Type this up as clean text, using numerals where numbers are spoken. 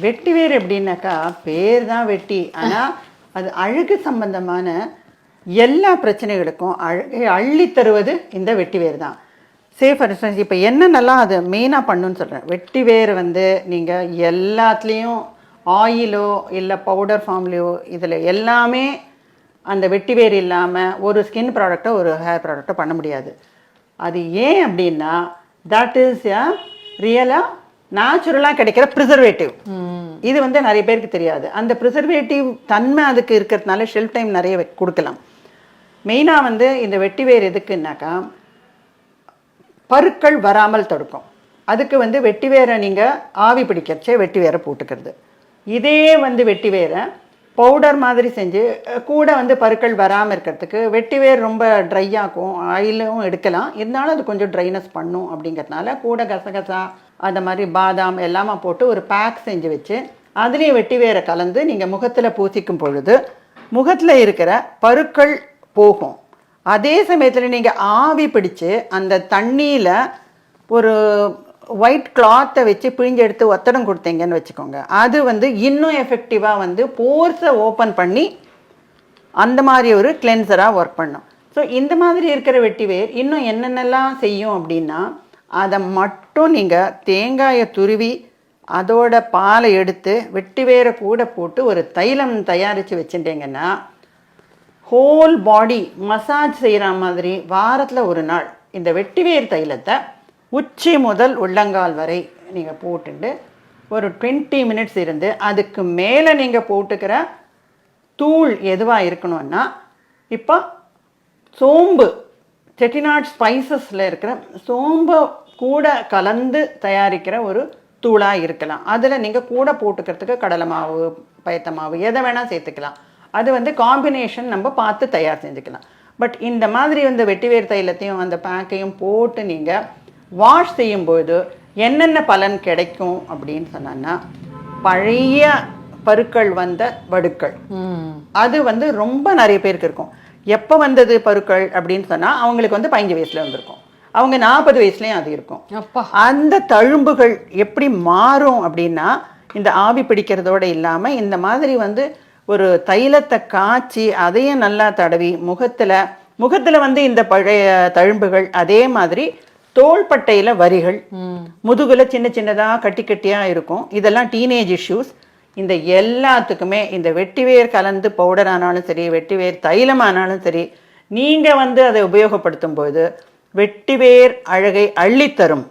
வெட்டிவேர் எப்படின்னாக்கா பேர் தான் வெட்டி, ஆனால் அது அழகு சம்பந்தமான எல்லா பிரச்சனைகளுக்கும் அழகை அள்ளி தருவது இந்த வெட்டிவேர் தான். ஃபார் இன்ஸ்டன்ஸ் இப்போ என்னென்னலாம் அது மெயினாக பண்ணுன்னு சொல்கிறேன். வெட்டிவேர் நீங்கள் எல்லாத்துலேயும் ஆயிலோ இல்லை பவுடர் ஃபார்ம்லேயோ இதில் எல்லாமே அந்த வெட்டிவேர் இல்லாமல் ஒரு ஸ்கின் ப்ராடக்டோ ஒரு ஹேர் ப்ராடக்டோ பண்ண முடியாது. அது ஏன் அப்படின்னா தட் இஸ் ரியலாக நேச்சுரலாக கிடைக்கிற ப்ரிசர்வேட்டிவ். இது நிறைய பேருக்கு தெரியாது. அந்த ப்ரிசர்வேட்டிவ் தன்மை அதுக்கு இருக்கிறதுனால ஷெல்ஃப் டைம் நிறைய கொடுக்கலாம். மெயினாக இந்த வெட்டிவேர் எதுக்குன்னாக்கா பருக்கள் வராமல் தடுக்கும். அதுக்கு வெட்டிவேரை நீங்கள் ஆவி பிடிக்கிறச்சே வெட்டிவேரை போட்டுக்கிறது. இதே வெட்டிவேரை பவுடர் மாதிரி செஞ்சு கூட பருக்கள் வராமல் இருக்கிறதுக்கு வெட்டிவேர் ரொம்ப ட்ரை ஆகும், ஆயிலும் எடுக்கலாம், இருந்தாலும் அது கொஞ்சம் ட்ரைனஸ் பண்ணும். அப்படிங்கிறதுனால கூட கசகசா அந்த மாதிரி பாதாம் எல்லாமே போட்டு ஒரு பேக் செஞ்சு வச்சு அதுலேயும் வெட்டிவேரை கலந்து நீங்கள் முகத்தில் பூசிக்கும் பொழுது முகத்தில் இருக்கிற பருக்கள் போகும். அதே சமயத்தில் நீங்கள் ஆவி பிடிச்சு அந்த தண்ணியில் ஒரு ஒயிட் கிளாத்தை வச்சு பிழிஞ்சு எடுத்து ஒத்தடம் கொடுத்தீங்கன்னு வச்சுக்கோங்க, அது இன்னும் எஃபெக்டிவாக போர்ஸை ஓப்பன் பண்ணி அந்த மாதிரி ஒரு கிளென்சராக ஒர்க் பண்ணும். ஸோ இந்த மாதிரி இருக்கிற வெட்டிவேர் இன்னும் என்னென்னலாம் செய்யும் அப்படின்னா, அதை மட்டும் நீங்கள் தேங்காயை துருவி அதோட பாலை எடுத்து வெட்டிவேரை கூட போட்டு ஒரு தைலம் தயாரித்து வச்சுட்டீங்கன்னா ஹோல் பாடி மசாஜ் செய்கிற மாதிரி வாரத்தில் ஒரு நாள் இந்த வெட்டிவேர் தைலத்தை உச்சி முதல் உள்ளங்கால் வரை நீங்கள் போட்டுட்டு ஒரு 20 மினிட்ஸ் இருந்து அதுக்கு மேலே நீங்கள் போட்டுக்கிற தூள் எதுவாக இருக்கணும்னா, இப்போ சோம்பு செட்டிநாட் ஸ்பைசஸில் இருக்கிற சோம்பை கூட கலந்து தயாரிக்கிற ஒரு தூளாக இருக்கலாம். அதில் நீங்கள் கூட போட்டுக்கிறதுக்கு கடலை மாவு பயத்த மாவு எதை வேணால் சேர்த்துக்கலாம். அது காம்பினேஷன் நம்ம பார்த்து தயார் செஞ்சுக்கலாம். பட் இந்த மாதிரி வெட்டிவேர் தைலத்தையும் அந்த பேக்கையும் போட்டு நீங்கள் வாஷ் செய்யும்போது என்னென்ன பலன் கிடைக்கும் அப்படின்னு சொன்னா, பழைய பருக்கள் வந்த வடுக்கள் அது ரொம்ப நிறைய பேருக்கு இருக்கும். எப்போ வந்தது பருக்கள் அப்படின்னு சொன்னால் அவங்களுக்கு 15 வயசுல வந்திருக்கும், அவங்க 40 வயசுலேயும் அது இருக்கும். அந்த தழும்புகள் எப்படி மாறும் அப்படின்னா, இந்த ஆவி பிடிக்கிறதோடு இல்லாமல் இந்த மாதிரி ஒரு தைலத்தை காய்ச்சி அதையும் நல்லா தடவி முகத்தில் இந்த பழைய தழும்புகள், அதே மாதிரி தோள்பட்டையில் வரிகள், முதுகுல சின்ன சின்னதாக கட்டி கட்டியாக இருக்கும், இதெல்லாம் டீனேஜ் இஷ்யூஸ். இந்த எல்லாத்துக்குமே இந்த வெட்டிவேர் கலந்து பவுடர் ஆனாலும் சரி, வெட்டிவேர் தைலம் ஆனாலும் சரி, நீங்கள் அதை உபயோகப்படுத்தும் போது வெட்டிவேர் அழகை அள்ளித்தரும்.